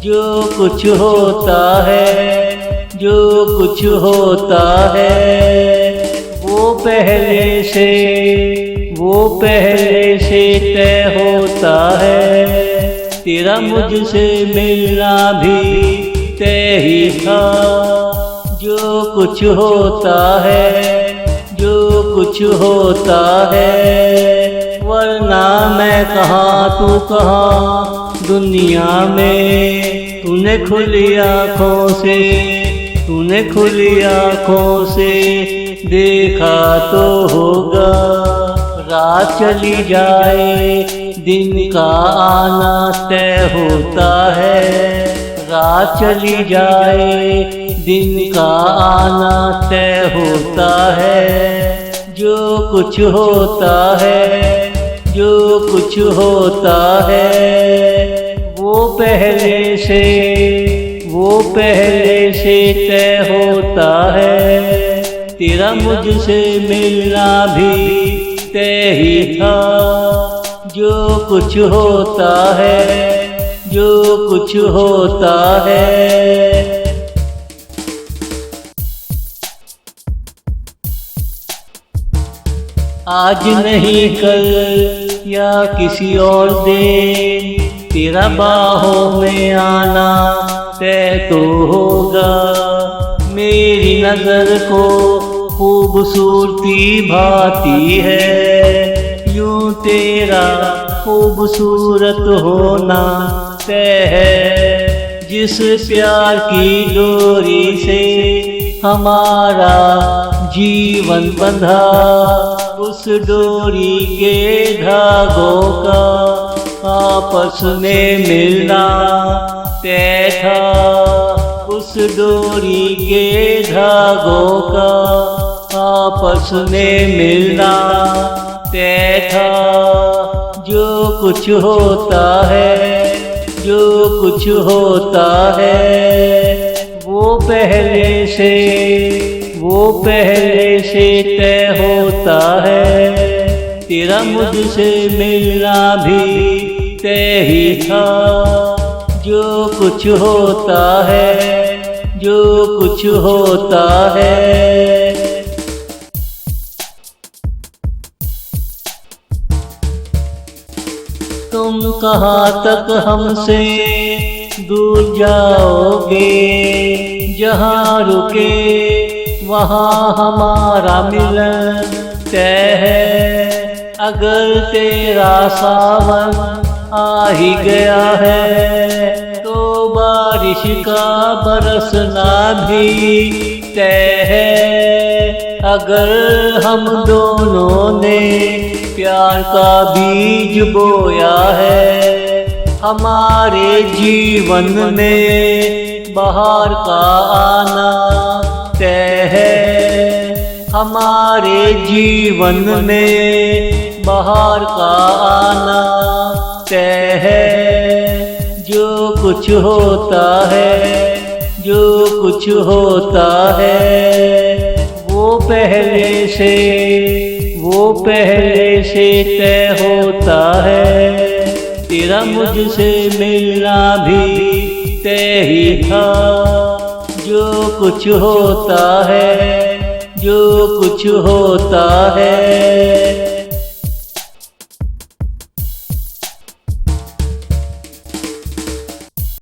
जो कुछ होता है, जो कुछ होता है, वो पहले से तय होता है। तेरा मुझसे मिलना भी तय ही था। जो कुछ होता है, जो कुछ होता है, वरना मैं कहाँ तू कहाँ दुनिया में। तूने खुली आँखों से देखा तो होगा। रात चली जाए दिन का आना तय होता है। रात चली जाए दिन का आना तय होता है। जो कुछ होता है, जो कुछ होता है, वो पहले से तय होता है। तेरा मुझसे मिलना भी तय ही था। जो कुछ होता है, जो कुछ होता है। आज नहीं कल या किसी और दिन, तेरा बाहों में आना तय तो होगा। मेरी नजर को खूबसूरती भाती है, यूं तेरा खूबसूरत होना तय है। जिस प्यार की डोरी से हमारा जीवन बंधा, उस डोरी के धागों का आपस में मिलना तय था। उस डोरी के धागों का आपस में मिलना तय था। जो कुछ होता है, जो कुछ होता है, वो पहले से तय होता है। तेरा मुझसे मिलना भी तय ही था। जो कुछ होता है, जो कुछ होता है। तुम कहाँ तक हमसे दूर जाओगे, जहाँ रुके वहाँ हमारा मिलन तय है। अगर तेरा सावन आ ही गया है, तो बारिश का बरसना भी तय है। अगर हम दोनों ने प्यार का बीज बोया है, हमारे जीवन में बहार का आना तय है। हमारे जीवन में बहार का आना तय है। जो कुछ होता है, जो कुछ होता है, वो पहले से तय होता है। तेरा मुझसे मिलना भी तय ही था। जो कुछ होता है, जो कुछ होता है।